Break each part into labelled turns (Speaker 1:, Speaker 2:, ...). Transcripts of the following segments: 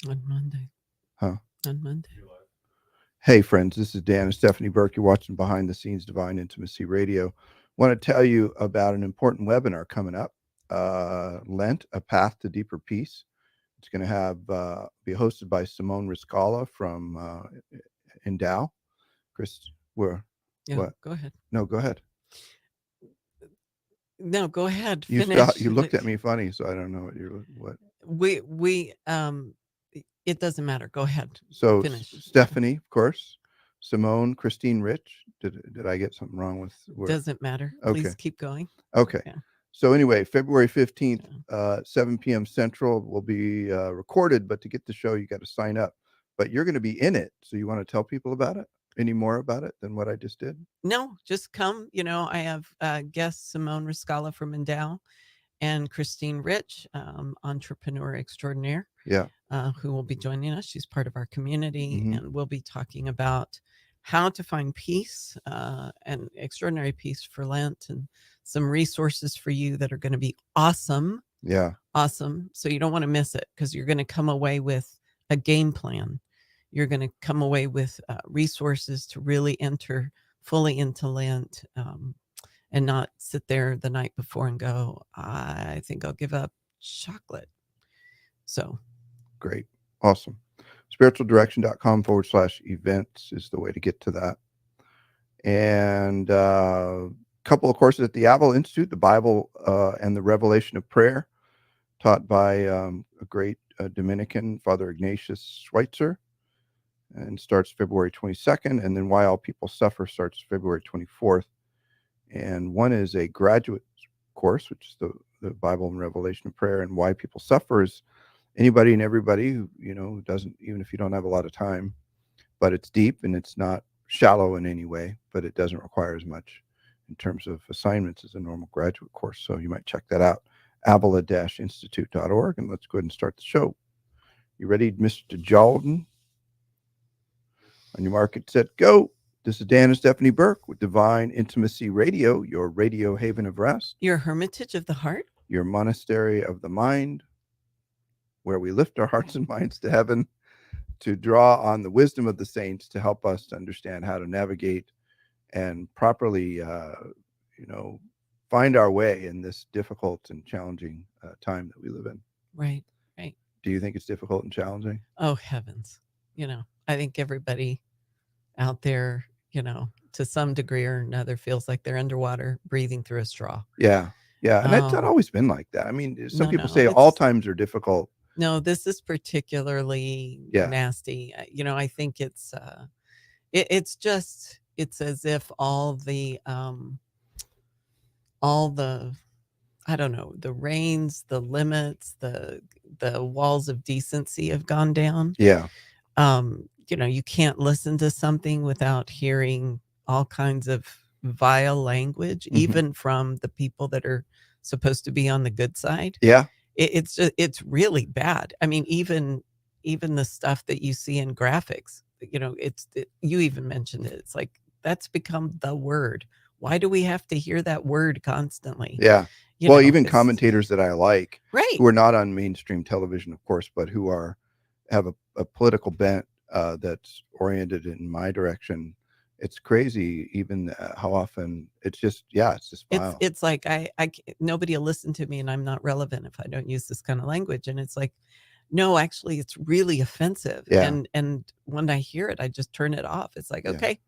Speaker 1: On Monday.
Speaker 2: Huh?
Speaker 1: On Monday.
Speaker 2: Hey, friends, this is Dan and Stephanie Burke. You're watching Behind the Scenes Divine Intimacy Radio. Want to tell you about an important webinar coming up, Lent, A Path to Deeper Peace. It's going to be hosted by Simone Riscala from Endow. Chris, where?
Speaker 1: Yeah,
Speaker 2: What?
Speaker 1: go ahead.
Speaker 2: No, go ahead.
Speaker 1: No, go ahead.
Speaker 2: You stop.
Speaker 1: Finish.
Speaker 2: You looked at me funny, so I don't know what.
Speaker 1: We it doesn't matter. Go ahead.
Speaker 2: So
Speaker 1: Finish.
Speaker 2: Stephanie, of course, Simone, Christine Rich. Did I get something wrong with where?
Speaker 1: Doesn't matter.
Speaker 2: Okay.
Speaker 1: Please keep going.
Speaker 2: Okay.
Speaker 1: Yeah.
Speaker 2: So anyway, February 15th,
Speaker 1: Yeah.
Speaker 2: 7 p.m. Central will be recorded, but to get the show, you got to sign up. But you're going to be in it. So you want to tell people about it? Any more about it than what I just did?
Speaker 1: No, just come. I have guests Simone Riscala from Endow and Christine Rich, entrepreneur extraordinaire,
Speaker 2: Yeah.
Speaker 1: who will be joining us. She's part of our community,
Speaker 2: Mhm.
Speaker 1: and we'll be talking about how to find peace and extraordinary peace for Lent, and some resources for you that are going to be awesome.
Speaker 2: Yeah.
Speaker 1: Awesome. So you don't want to miss it, because you're going to come away with a game plan. You're going to come away with resources to really enter fully into Lent, and not sit there the night before and go, I think I'll give up chocolate. So
Speaker 2: Great. Awesome. SpiritualDirection.com/events is the way to get to that. And a couple of courses at the Avila Institute, the Bible and the Revelation of Prayer, taught by a great Dominican, Father Ignatius Schweitzer, and starts February 22nd. And then Why All People Suffer starts February 24th. And one is a graduate course, which is the Bible and Revelation of Prayer. And Why People Suffer is anybody and everybody who, doesn't, even if you don't have a lot of time, but it's deep and it's not shallow in any way, but it doesn't require as much in terms of assignments as a normal graduate course. So you might check that out, avila-institute.org. And let's go ahead and start the show. You ready, Mr. Jalden? On your mark, get set, go. This is Dan and Stephanie Burke with Divine Intimacy Radio, your radio haven of rest,
Speaker 1: your hermitage of the heart,
Speaker 2: your monastery of the mind, where we lift our hearts and minds to heaven to draw on the wisdom of the saints to help us to understand how to navigate and properly, find our way in this difficult and challenging time that we live in.
Speaker 1: Right, right.
Speaker 2: Do you think it's difficult and challenging?
Speaker 1: Oh, heavens. I think everybody out there, to some degree or another, feels like they're underwater breathing through a straw.
Speaker 2: Yeah. Yeah. And it's not always been like that. I mean, some people say all times are difficult.
Speaker 1: No, this is particularly nasty. I think it's as if all the I don't know, the reins, the limits, the walls of decency have gone down.
Speaker 2: Yeah.
Speaker 1: You can't listen to something without hearing all kinds of vile language, even from the people that are supposed to be on the good side.
Speaker 2: Yeah.
Speaker 1: It's really bad. I mean, even the stuff that you see in graphics, you even mentioned it. It's like, that's become the word. Why do we have to hear that word constantly?
Speaker 2: Yeah. Even commentators that I like,
Speaker 1: right,
Speaker 2: who are not on mainstream television, of course, but who have a political bent that's oriented in my direction. It's crazy, even how often it's just vile.
Speaker 1: It's like nobody will listen to me, and I'm not relevant if I don't use this kind of language. And it's like, no, actually, it's really offensive.
Speaker 2: Yeah.
Speaker 1: And when I hear it, I just turn it off. It's like, okay,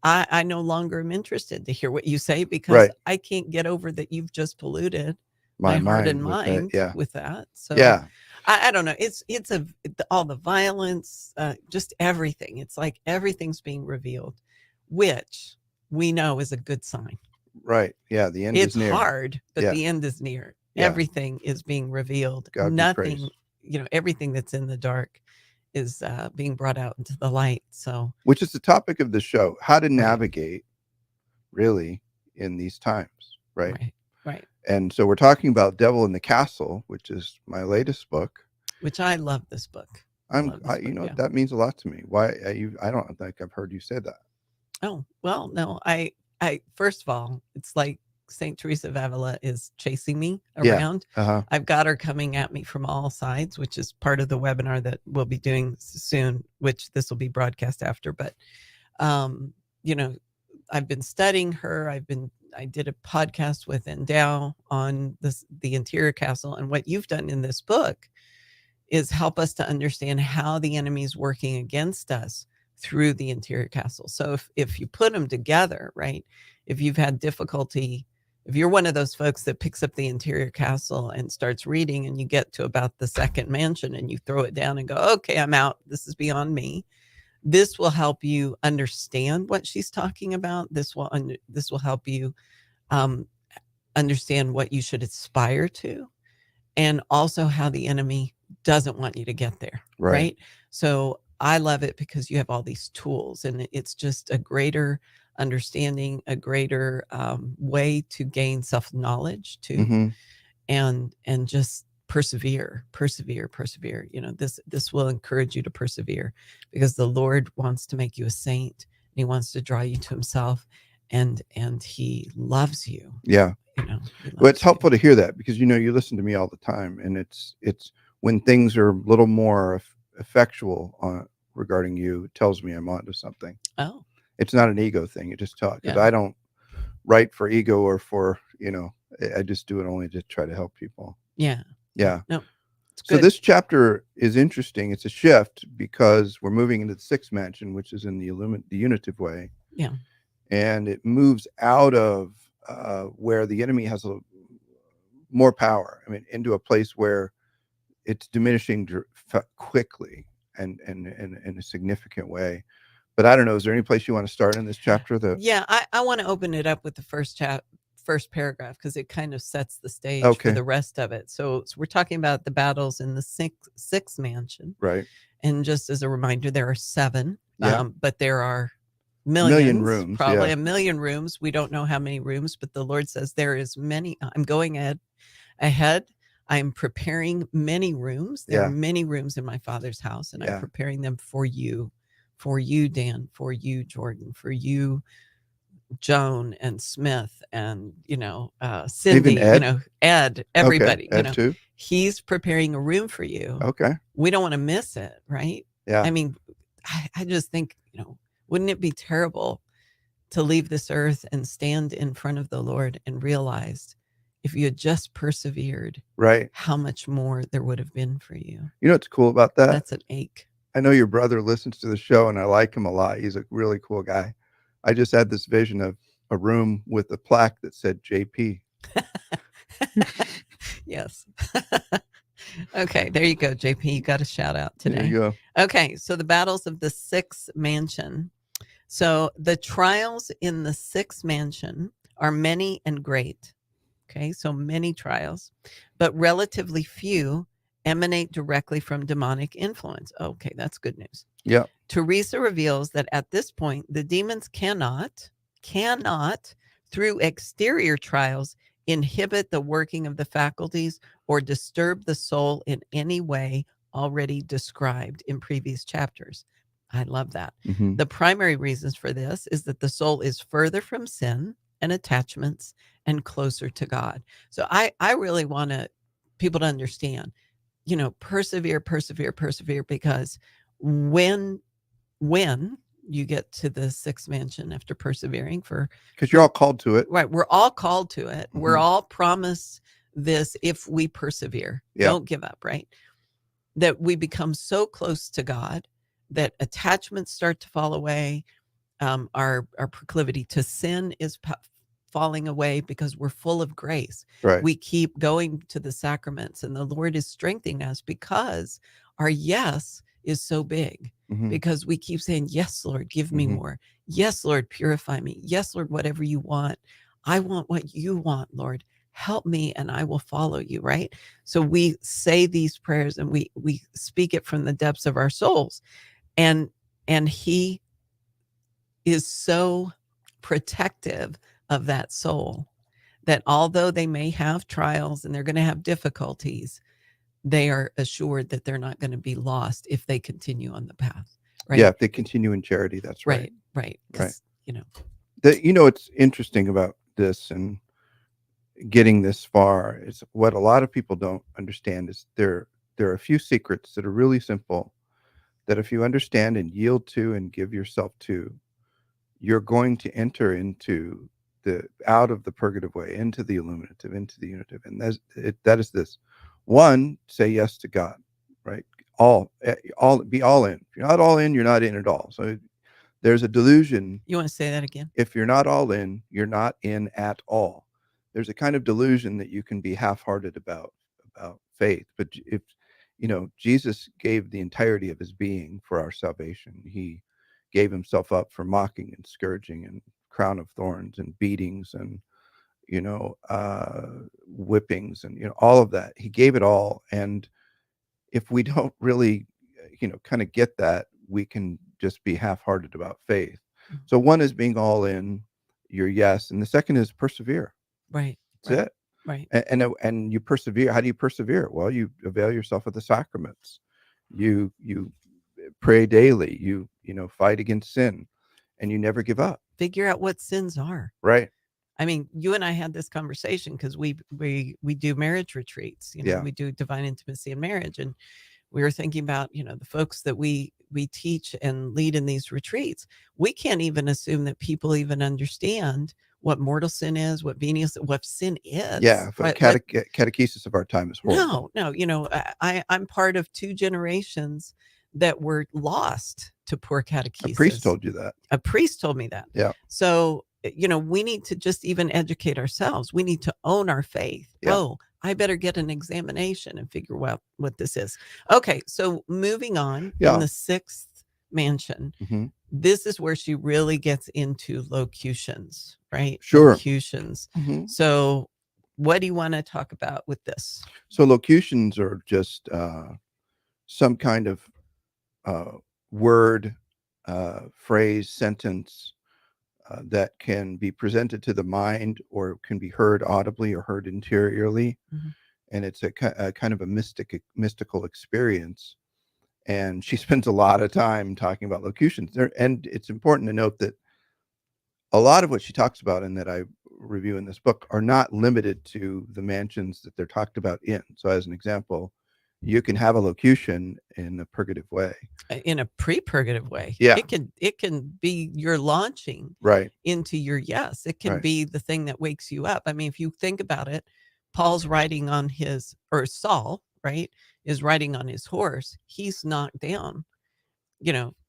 Speaker 1: I no longer am interested to hear what you say, because I can't get over that you've just polluted my heart and mind with that. So
Speaker 2: yeah.
Speaker 1: I don't know. It's all the violence, just everything. It's like everything's being revealed, which we know is a good sign.
Speaker 2: Right. Yeah. The end is near.
Speaker 1: It's hard, but the end is near. Yeah. Everything is being revealed.
Speaker 2: God
Speaker 1: Nothing, everything that's in the dark is being brought out into the light. So,
Speaker 2: which is the topic of the show, how to navigate really in these times. Right.
Speaker 1: Right.
Speaker 2: And so we're talking about Devil in the Castle, which is my latest book.
Speaker 1: Which I love this book.
Speaker 2: That means a lot to me. Why? I don't think I've heard you say that.
Speaker 1: Oh, well, no, I first of all, it's like St. Teresa of Avila is chasing me
Speaker 2: Yeah.
Speaker 1: around.
Speaker 2: Uh-huh.
Speaker 1: I've got her coming at me from all sides, which is part of the webinar that we'll be doing soon, which this will be broadcast after. But, you know, I've been studying her. I did a podcast with Endow on the interior castle. And what you've done in this book is help us to understand how the enemy is working against us through the interior castle. So if you put them together, right? If you've had difficulty, if you're one of those folks that picks up the interior castle and starts reading and you get to about the second mansion and you throw it down and go, okay, I'm out. This is beyond me. This will help you understand what she's talking about. This will help you understand what you should aspire to, and also how the enemy doesn't want you to get there. Right. So I love it because you have all these tools, and it's just a greater understanding, a greater way to gain self-knowledge too.
Speaker 2: Mm-hmm.
Speaker 1: and just persevere. You know, this will encourage you to persevere, because the Lord wants to make you a saint, and he wants to draw you to himself, and he loves you.
Speaker 2: Yeah.
Speaker 1: You know,
Speaker 2: well, it's helpful to hear that, because, you know, you listen to me all the time, and it's when things are a little more effectual regarding you, it tells me I'm onto something.
Speaker 1: Oh,
Speaker 2: it's not an ego thing. It just talks, because
Speaker 1: Yeah.
Speaker 2: I don't write for ego or for, you know, I just do it only to try to help people.
Speaker 1: Yeah.
Speaker 2: Yeah.
Speaker 1: No, it's
Speaker 2: So
Speaker 1: good.
Speaker 2: this chapter is interesting. It's a shift, because we're moving into the sixth mansion, which is in the unitive way.
Speaker 1: Yeah.
Speaker 2: And it moves out of where the enemy has more power. I mean, into a place where it's diminishing quickly and in a significant way. But I don't know, is there any place you want to start in this chapter?
Speaker 1: Yeah, I want to open it up with the first paragraph, because it kind of sets the stage
Speaker 2: Okay.
Speaker 1: for the rest of it. So we're talking about the battles in the sixth mansion.
Speaker 2: Right.
Speaker 1: And just as a reminder, there are 7,
Speaker 2: Yeah.
Speaker 1: but there are
Speaker 2: million rooms,
Speaker 1: probably
Speaker 2: yeah.
Speaker 1: a million rooms. We don't know how many rooms, but the Lord says there is many. I'm going ahead. I'm preparing many rooms. There
Speaker 2: Yeah.
Speaker 1: are many rooms in my Father's house, and
Speaker 2: Yeah.
Speaker 1: I'm preparing them for you, Dan, for you, Jordan, for you, Joan and Smith, and, you know, Cindy,
Speaker 2: Even Ed?
Speaker 1: you know, Ed, everybody.
Speaker 2: Okay. Ed,
Speaker 1: you know,
Speaker 2: too?
Speaker 1: he's preparing a room for you.
Speaker 2: Okay.
Speaker 1: We don't want to miss it, right?
Speaker 2: Yeah.
Speaker 1: I mean, I just think, you know, wouldn't it be terrible to leave this earth and stand in front of the Lord and realize, if you had just persevered,
Speaker 2: right,
Speaker 1: how much more there would have been for you?
Speaker 2: You know what's cool about that?
Speaker 1: That's an ache.
Speaker 2: I know your brother listens to the show, and I like him a lot. He's a really cool guy. I just had this vision of a room with a plaque that said JP.
Speaker 1: Yes. Okay, there you go, JP. You got a shout out today.
Speaker 2: There you go.
Speaker 1: Okay, so the battles of the sixth mansion. So the trials in the sixth mansion are many and great. Okay, so many trials, but relatively few emanate directly from demonic influence. Okay, that's good news.
Speaker 2: Yeah.
Speaker 1: Teresa reveals that at this point, the demons cannot, through exterior trials, inhibit the working of the faculties or disturb the soul in any way already described in previous chapters. I love that.
Speaker 2: Mm-hmm.
Speaker 1: The primary reasons for this is that the soul is further from sin and attachments and closer to God. So I really want people to understand, you know, persevere, because when you get to the sixth mansion after persevering
Speaker 2: because you're all called to it.
Speaker 1: Right. We're all called to it.
Speaker 2: Mm-hmm.
Speaker 1: We're all promised this if we persevere.
Speaker 2: Yeah.
Speaker 1: Don't give up, right? That we become so close to God that attachments start to fall away. Our proclivity to sin is falling away because we're full of grace.
Speaker 2: Right.
Speaker 1: We keep going to the sacraments, and the Lord is strengthening us because our yes is so big.
Speaker 2: Mm-hmm.
Speaker 1: Because we keep saying, yes, Lord, give me
Speaker 2: Mm-hmm.
Speaker 1: more. Yes, Lord, purify me. Yes, Lord, whatever you want. I want what you want, Lord. Help me and I will follow you, right? So we say these prayers and we speak it from the depths of our souls. And he is so protective of that soul that although they may have trials and they're going to have difficulties, they are assured that they're not going to be lost if they continue on the path. Right?
Speaker 2: Yeah, if they continue in charity, that's right.
Speaker 1: Right.
Speaker 2: Right.
Speaker 1: You know,
Speaker 2: You know, it's interesting about this, and getting this far. It's what a lot of people don't understand is there are a few secrets that are really simple that if you understand and yield to and give yourself to, you're going to enter into the out of the purgative way, into the illuminative, into the unitive. And that is this. One, say yes to God, right? All be all in. If you're not all in, you're not in at all. So there's a delusion.
Speaker 1: You want to say that again?
Speaker 2: If you're not all in, you're not in at all. There's a kind of delusion that you can be half-hearted about faith. But if Jesus gave the entirety of his being for our salvation. He gave himself up for mocking and scourging and crown of thorns and beatings and whippings and all of that. He gave it all. And if we don't really kind of get that, we can just be half-hearted about faith. So one is being all in, your yes, and the second is persevere.
Speaker 1: Right.
Speaker 2: That's it.
Speaker 1: Right.
Speaker 2: And you persevere. How do you persevere? Well, you avail yourself of the sacraments. You pray daily. You fight against sin, and you never give up.
Speaker 1: Figure out what sins are.
Speaker 2: Right.
Speaker 1: I mean, you and I had this conversation because we do marriage retreats. We do divine intimacy and marriage, and we were thinking about the folks that we teach and lead in these retreats. We can't even assume that people even understand what mortal sin is, what venial, what sin is.
Speaker 2: Yeah, catechesis of our time is horrible.
Speaker 1: No. I'm part of 2 generations that were lost to poor catechesis.
Speaker 2: A priest told you that.
Speaker 1: A priest told me that.
Speaker 2: Yeah.
Speaker 1: So we need to just even educate ourselves. We need to own our faith.
Speaker 2: Yeah.
Speaker 1: Oh, I better get an examination and figure out what this is. Okay, so moving on, in the 6th mansion, this is where she really gets into locutions, right?
Speaker 2: Sure.
Speaker 1: Locutions. So what do you want to talk about with this?
Speaker 2: So locutions are just some kind of word, phrase, sentence that can be presented to the mind or can be heard audibly or heard interiorly. And it's a kind of a mystical experience. And she spends a lot of time talking about locutions there. And it's important to note that a lot of what she talks about and that I review in this book are not limited to the mansions that they're talked about in. So as an example, you can have a locution in a purgative way,
Speaker 1: in a pre-purgative way.
Speaker 2: Yeah.
Speaker 1: It can be your launching
Speaker 2: right
Speaker 1: into your yes. It can
Speaker 2: Right.
Speaker 1: be the thing that wakes you up. I mean, if you think about it, Paul's riding on Saul, right, is riding on his horse. He's knocked down,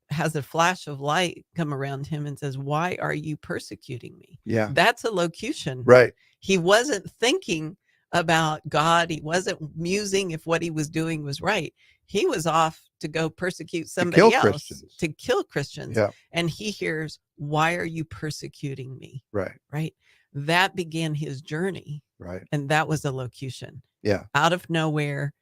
Speaker 1: has a flash of light come around him and says, "Why are you persecuting me?"
Speaker 2: Yeah.
Speaker 1: That's a locution.
Speaker 2: Right.
Speaker 1: He wasn't thinking about God. He wasn't musing if what he was doing was right. He was off to go persecute somebody else, to kill Christians.
Speaker 2: Yeah.
Speaker 1: And he hears, "Why are you persecuting me?"
Speaker 2: Right.
Speaker 1: Right. That began his journey.
Speaker 2: Right.
Speaker 1: And that was a locution.
Speaker 2: Yeah.
Speaker 1: Out of nowhere,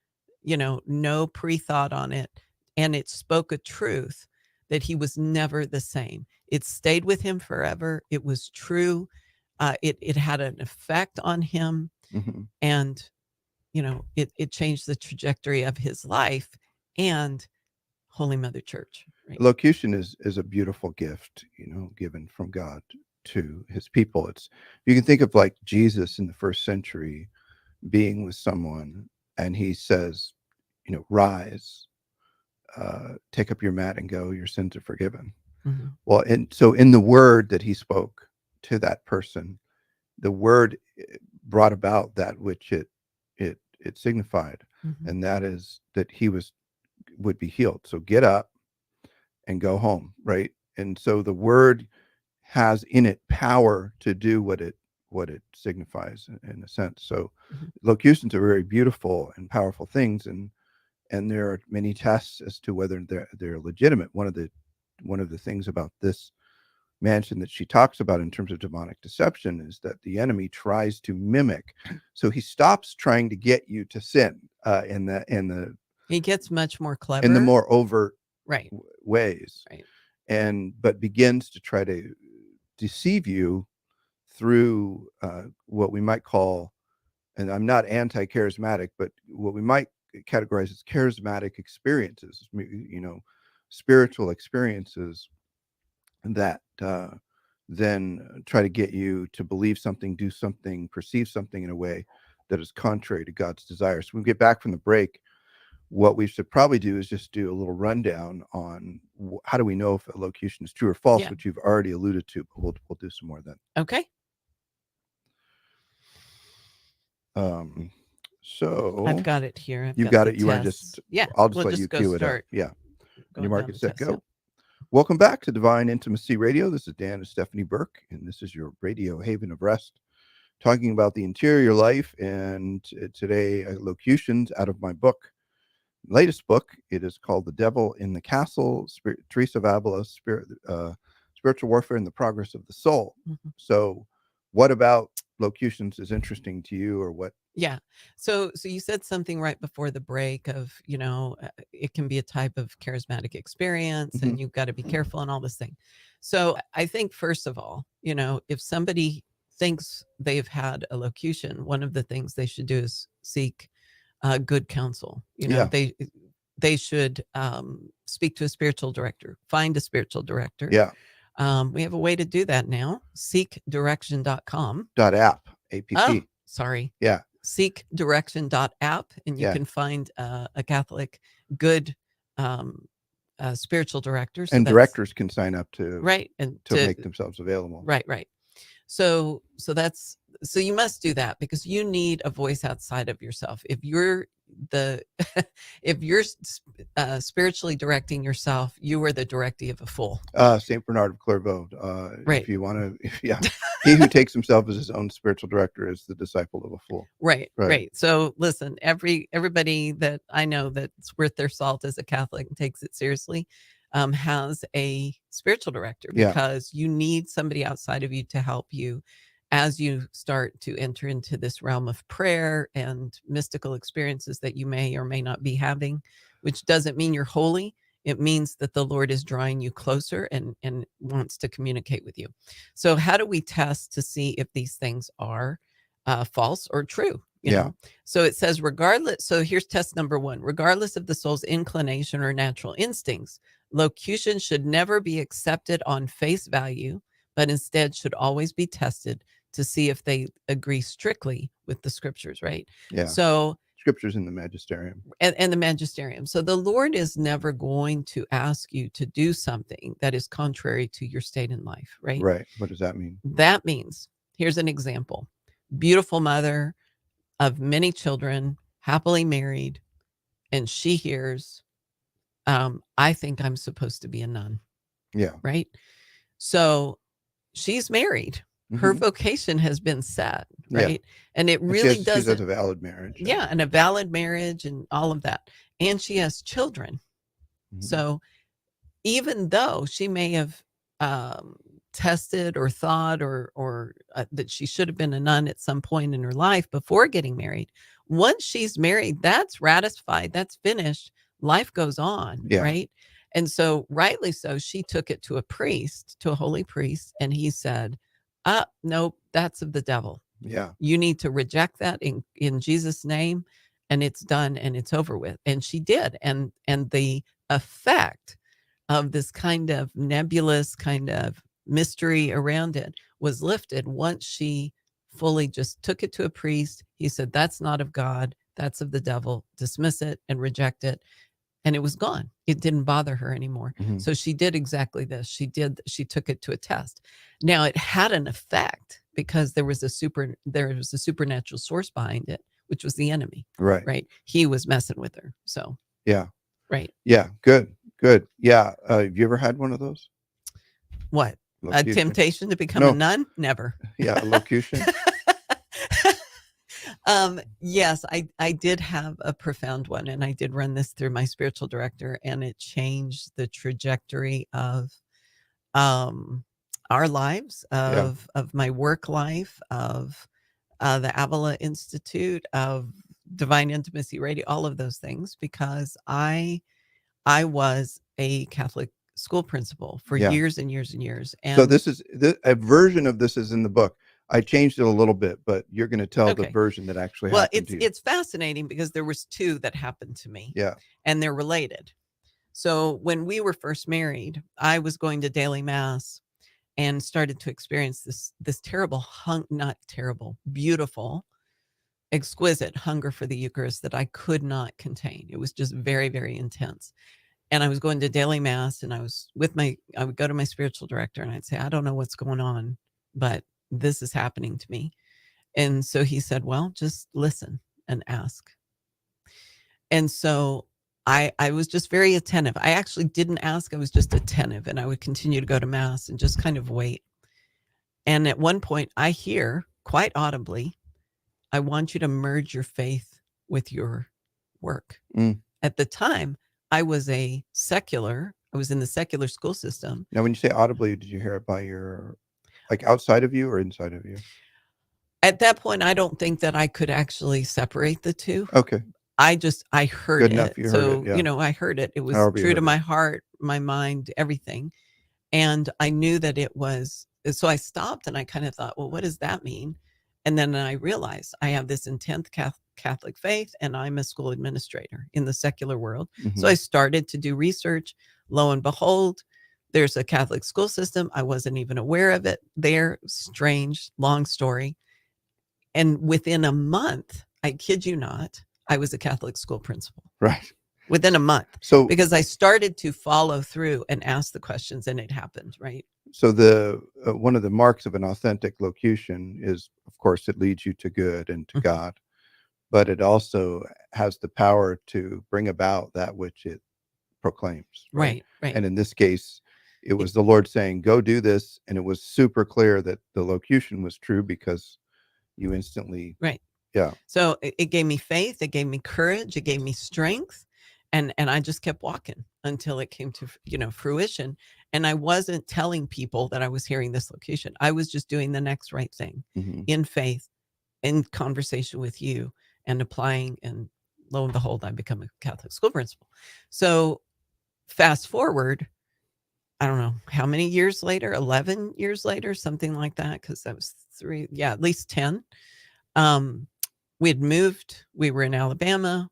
Speaker 1: no pre-thought on it. And it spoke a truth that he was never the same. It stayed with him forever. It was true. It had an effect on him. And, it changed the trajectory of his life and Holy Mother Church. Right?
Speaker 2: Locution is a beautiful gift, given from God to his people. You can think of like Jesus in the 1st century being with someone and he says, rise, take up your mat and go, your sins are forgiven. Well, and so in the word that he spoke to that person, the word brought about that which it signified, and that is that he would be healed. So get up and go home, right? And so the word has in it power to do what it signifies in a sense. So locutions are very beautiful and powerful things, and there are many tests as to whether they're legitimate. One of the things about this mansion that she talks about in terms of demonic deception is that the enemy tries to mimic. So he stops trying to get you to sin
Speaker 1: he gets much more clever
Speaker 2: in the more overt
Speaker 1: right
Speaker 2: ways,
Speaker 1: right.
Speaker 2: But begins to try to deceive you through what we might call, and I'm not anti-charismatic, but what we might categorize as charismatic experiences, spiritual experiences that then try to get you to believe something, do something, perceive something in a way that is contrary to God's desire. So when we get back from the break, what we should probably do is just do a little rundown on how do we know if a locution is true or false,
Speaker 1: Yeah.
Speaker 2: which you've already alluded to, but we'll do some more then.
Speaker 1: Okay.
Speaker 2: So
Speaker 1: I've got it here.
Speaker 2: you got it.
Speaker 1: the
Speaker 2: You want to
Speaker 1: tests.
Speaker 2: just,
Speaker 1: Yeah.
Speaker 2: I'll just
Speaker 1: we'll
Speaker 2: let
Speaker 1: just
Speaker 2: you
Speaker 1: go
Speaker 2: cue it up.
Speaker 1: start
Speaker 2: Yeah.
Speaker 1: going
Speaker 2: Your mark
Speaker 1: down
Speaker 2: it,
Speaker 1: the
Speaker 2: set,
Speaker 1: test,
Speaker 2: go.
Speaker 1: yeah.
Speaker 2: Welcome back to Divine Intimacy Radio. This is Dan and Stephanie Burke, and this is your radio haven of rest, talking about the interior life. And today, locutions out of my book, latest book. It is called The Devil in the Castle, Teresa of Avila, Spiritual Warfare and the Progress of the Soul.
Speaker 1: Mhm.
Speaker 2: So what about locutions is interesting to you, or what?
Speaker 1: Yeah. So you said something right before the break of, it can be a type of charismatic experience and you've got to be careful and all this thing. So I think, first of all, if somebody thinks they've had a locution, one of the things they should do is seek good counsel.
Speaker 2: Yeah.
Speaker 1: They should speak to a spiritual director, find a spiritual director.
Speaker 2: Yeah.
Speaker 1: We have a way to do that now. SpiritualDirection.com.
Speaker 2: .app.
Speaker 1: Oh, sorry.
Speaker 2: Yeah.
Speaker 1: SeekDirection.app, and you can find a Catholic good spiritual director. So
Speaker 2: and directors can sign up to
Speaker 1: and
Speaker 2: to make themselves available.
Speaker 1: Right. So you must do that, because you need a voice outside of yourself. If you're spiritually directing yourself, you are the directee of a fool.
Speaker 2: Saint Bernard of Clairvaux.
Speaker 1: Right.
Speaker 2: If you want to, he who takes himself as his own spiritual director is the disciple of a fool.
Speaker 1: Right. So listen, everybody that I know that's worth their salt as a Catholic and takes it seriously has a spiritual director, because you need somebody outside of you to help you as you start to enter into this realm of prayer and mystical experiences that you may or may not be having, which doesn't mean you're holy. It means that the Lord is drawing you closer and wants to communicate with you. So how do we test to see if these things are false or true? You know? So it says, regardless. So here's test number 1. Regardless of the soul's inclination or natural instincts, locution should never be accepted on face value, but instead should always be tested to see if they agree strictly with the scriptures, right?
Speaker 2: Yeah.
Speaker 1: So
Speaker 2: scriptures in the magisterium.
Speaker 1: And the magisterium. So the Lord is never going to ask you to do something that is contrary to your state in life, right?
Speaker 2: Right. What does that mean?
Speaker 1: That means, here's an example. Beautiful mother of many children, happily married, and she hears, I think I'm supposed to be a nun.
Speaker 2: Yeah.
Speaker 1: Right? So she's married. Her vocation has been set, right? And it really does.
Speaker 2: She has a valid marriage.
Speaker 1: Yeah, and a valid marriage and all of that. And she has children. So even though she may have tested or thought or that she should have been a nun at some point in her life before getting married, once she's married, that's ratified, that's finished. Life goes on, right? And so, rightly so, she took it to a priest, to a holy priest, and he said, nope, that's of the devil.
Speaker 2: Yeah.
Speaker 1: You need to reject that in Jesus' name, and it's done and it's over with. And she did. And the effect of this kind of nebulous kind of mystery around it was lifted once she fully just took it to a priest. He said, that's not of God, that's of the devil. Dismiss it and reject it. And it was gone. It didn't bother her anymore. So she did exactly this. She took it to a test. Now it had an effect because there was a supernatural source behind it, which was the enemy. Right. He was messing with her. So right.
Speaker 2: Yeah. Good. Yeah. Have you ever had one of those?
Speaker 1: What? Locution. A temptation to become a nun? Never.
Speaker 2: Yeah. A locution.
Speaker 1: Yes, I did have a profound one, and I did run this through my spiritual director, and it changed the trajectory of our lives, of my work life, of the Avila Institute, of Divine Intimacy Radio, all of those things, because I was a Catholic school principal for years and years and years. And
Speaker 2: so this is a version of this is in the book. I changed it a little bit, but you're going to tell the version that actually happened to you.
Speaker 1: It's fascinating because there was 2 that happened to me.
Speaker 2: Yeah.
Speaker 1: And they're related. So when we were first married, I was going to daily mass, and started to experience this terrible not terrible, beautiful, exquisite hunger for the Eucharist that I could not contain. It was just very, very intense. And I was going to daily mass, and I would go to my spiritual director and I'd say, I don't know what's going on, but this is happening to me. And so he said, well, just listen and ask. And so I was just very attentive. I actually didn't ask. I was just attentive, and I would continue to go to mass and just kind of wait. And at one point I hear quite audibly, I want you to merge your faith with your work. At the time, I was in the secular school system.
Speaker 2: Now, when you say audibly, did you hear it by your, like, outside of you or inside of you?
Speaker 1: At that point, I don't think that I could actually separate the two.
Speaker 2: Okay.
Speaker 1: I heard
Speaker 2: Good
Speaker 1: it.
Speaker 2: enough, you heard
Speaker 1: So,
Speaker 2: it, yeah.
Speaker 1: I heard it. It was
Speaker 2: However you
Speaker 1: true to
Speaker 2: heard
Speaker 1: my
Speaker 2: it.
Speaker 1: heart, my mind, everything. And I knew that it was, so I stopped and I kind of thought, well, what does that mean? And then I realized I have this intense Catholic faith, and I'm a school administrator in the secular world. So I started to do research. Lo and behold, there's a Catholic school system. I wasn't even aware of it there. Strange, long story. And within a month, I kid you not, I was a Catholic school principal.
Speaker 2: Right.
Speaker 1: Within a month.
Speaker 2: So
Speaker 1: because I started to follow through and ask the questions, and it happened, right?
Speaker 2: So the one of the marks of an authentic locution is, of course, it leads you to good and to God, but it also has the power to bring about that which it proclaims.
Speaker 1: Right.
Speaker 2: And in this case, it was the Lord saying, go do this. And it was super clear that the locution was true because you instantly.
Speaker 1: Right.
Speaker 2: Yeah.
Speaker 1: So it gave me faith. It gave me courage. It gave me strength. And I just kept walking until it came to, fruition. And I wasn't telling people that I was hearing this locution. I was just doing the next right thing in faith, in conversation with you, and applying. And lo and behold, I become a Catholic school principal. So fast forward, I don't know how many years later, 11 years later, something like that, because that was at least 10. We had moved. We were in Alabama.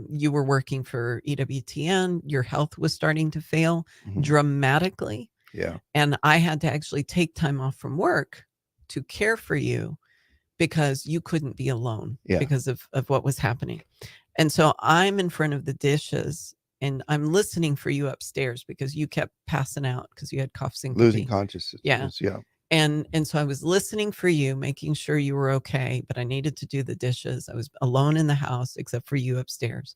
Speaker 1: You were working for EWTN. Your health was starting to fail dramatically.
Speaker 2: Yeah.
Speaker 1: And I had to actually take time off from work to care for you because you couldn't be alone because of what was happening. And so I'm in front of the dishes and I'm listening for you upstairs because you kept passing out because you had cough syncope.
Speaker 2: Losing consciousness.
Speaker 1: Yeah. And so I was listening for you, making sure you were okay, but I needed to do the dishes. I was alone in the house except for you upstairs.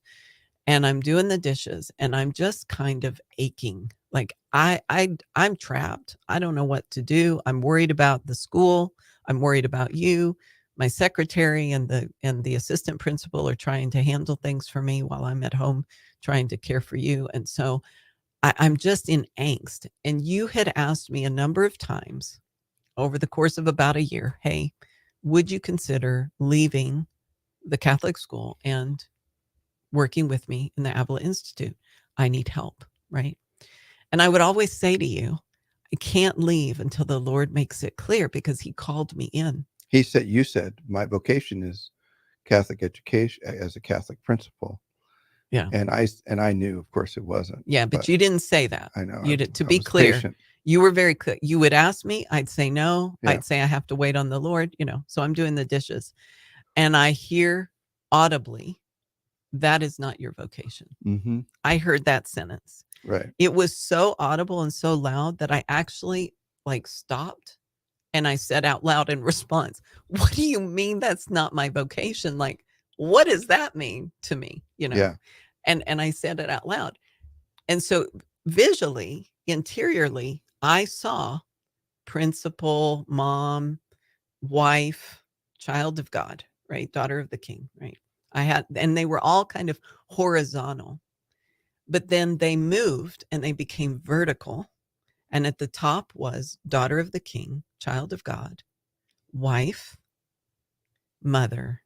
Speaker 1: And I'm doing the dishes and I'm just kind of aching. Like I'm trapped. I don't know what to do. I'm worried about the school. I'm worried about you. My secretary and the assistant principal are trying to handle things for me while I'm at home trying to care for you. And so I'm just in angst. And you had asked me a number of times over the course of about a year, hey, would you consider leaving the Catholic school and working with me in the Avila Institute? I need help, right? And I would always say to you, I can't leave until the Lord makes it clear because he called me in.
Speaker 2: You said, my vocation is Catholic education as a Catholic principal.
Speaker 1: Yeah.
Speaker 2: And I knew, of course, it wasn't.
Speaker 1: Yeah, but you didn't say that.
Speaker 2: I know.
Speaker 1: You did, to be clear. Patient. You were very clear. You would ask me, I'd say no. Yeah. I'd say I have to wait on the Lord, so I'm doing the dishes. And I hear audibly, that is not your vocation. I heard that sentence.
Speaker 2: Right.
Speaker 1: It was so audible and so loud that I actually stopped and I said out loud in response, what do you mean that's not my vocation? Like, what does that mean to me?
Speaker 2: Yeah.
Speaker 1: And I said it out loud. And so visually, interiorly, I saw principal, mom, wife, child of God, right? Daughter of the King, right? And they were all kind of horizontal, but then they moved and they became vertical. And at the top was daughter of the King, child of God, wife, mother,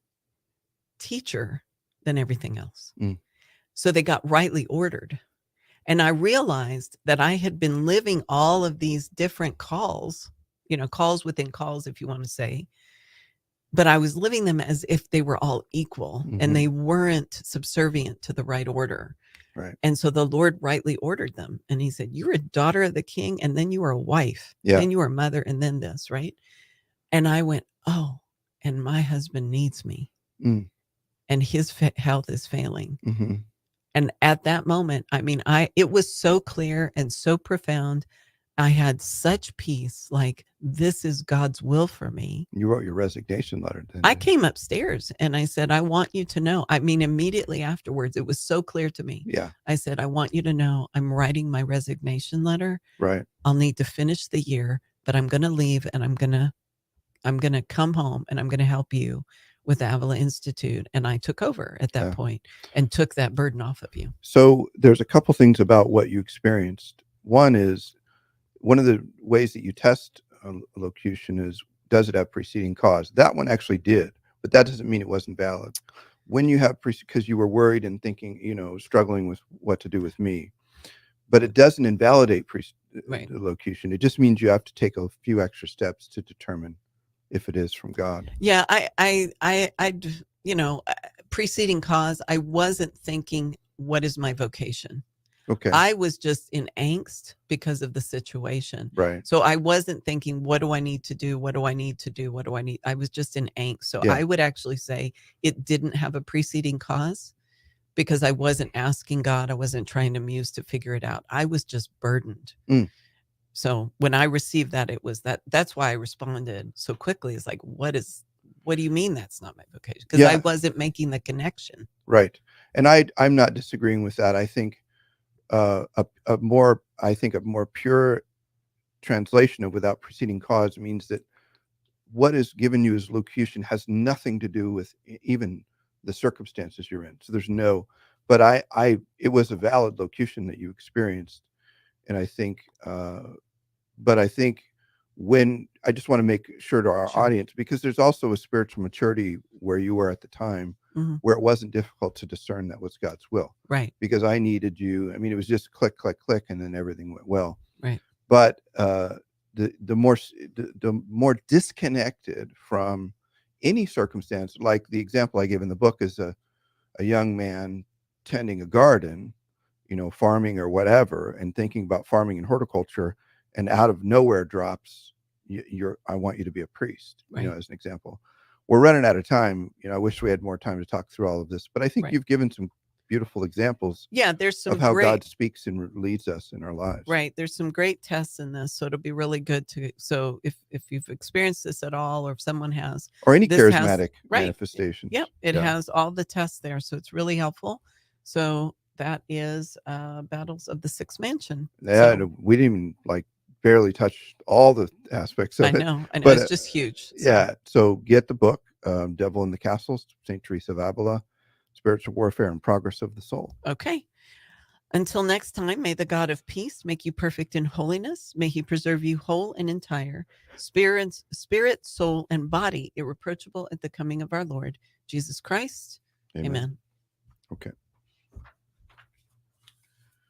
Speaker 1: teacher, then everything else. So they got rightly ordered. And I realized that I had been living all of these different calls, calls within calls, if you want to say, but I was living them as if they were all equal and they weren't subservient to the right order.
Speaker 2: Right.
Speaker 1: And so the Lord rightly ordered them. And he said, you're a daughter of the king, and then you are a wife,
Speaker 2: Yeah.
Speaker 1: then you are a mother, and then this, right? And I went, oh, and my husband needs me, and his health is failing.
Speaker 2: Mm-hmm.
Speaker 1: And at that moment, I mean, it was so clear and so profound. I had such peace, like, this is God's will for me.
Speaker 2: You wrote your resignation letter, didn't
Speaker 1: I
Speaker 2: you?
Speaker 1: came upstairs and I said, I want you to know. I mean, immediately afterwards, it was so clear to me.
Speaker 2: Yeah.
Speaker 1: I said, I want you to know I'm writing my resignation letter.
Speaker 2: Right.
Speaker 1: I'll need to finish the year, but I'm going to leave, and I'm going to come home, and I'm going to help you with the Avila Institute. And I took over at that point and took that burden off of you.
Speaker 2: So there's a couple things about what you experienced. One is, one of the ways that you test locution is, does it have preceding cause? That one actually did, but that doesn't mean it wasn't valid. When you have, because you were worried and thinking, struggling with what to do with me, but it doesn't invalidate
Speaker 1: Right.
Speaker 2: locution. It just means you have to take a few extra steps to determine if it is from God.
Speaker 1: Yeah, preceding cause, I wasn't thinking, what is my vocation?
Speaker 2: Okay.
Speaker 1: I was just in angst because of the situation.
Speaker 2: Right.
Speaker 1: So I wasn't thinking, what do I need to do? What do I need to do? What do I need? I was just in angst. So I would actually say it didn't have a preceding cause, because I wasn't asking God. I wasn't trying to muse to figure it out. I was just burdened. So when I received that, it was that's why I responded so quickly. It's like, what do you mean that's not my vocation? Because I wasn't making the connection.
Speaker 2: Right. And I'm not disagreeing with that. I think a more pure translation of without preceding cause means that what is given you as locution has nothing to do with even the circumstances you're in. So there's no, but it was a valid locution that you experienced. And I think, but I think when, I just want to make sure to our audience, because there's also a spiritual maturity where you were at the time, where it wasn't difficult to discern that was God's will.
Speaker 1: Right.
Speaker 2: Because I needed you. I mean, it was just click, click, click, and then everything went well.
Speaker 1: Right.
Speaker 2: But the more disconnected from any circumstance, like the example I give in the book is a young man tending a garden, farming or whatever, and thinking about farming and horticulture, and out of nowhere drops, I want you to be a priest, as an example. We're running out of time. I wish we had more time to talk through all of this, but I think you've given some beautiful examples.
Speaker 1: Yeah, there's some
Speaker 2: of how God speaks and leads us in our lives.
Speaker 1: Right. There's some great tests in this, so it'll be really good to. So if you've experienced this at all, or if someone has,
Speaker 2: or any charismatic manifestations,
Speaker 1: it has all the tests there, so it's really helpful. So that is Battles of the Sixth Mansion.
Speaker 2: Yeah, so, we didn't even barely touch all the aspects of it.
Speaker 1: I know, but it's just huge.
Speaker 2: So. Yeah, so get the book, Devil in the Castles, St. Teresa of Avila, Spiritual Warfare and Progress of the Soul.
Speaker 1: Okay. Until next time, may the God of peace make you perfect in holiness. May he preserve you whole and entire, spirit, soul, and body, irreproachable at the coming of our Lord Jesus Christ. Amen.
Speaker 2: Okay.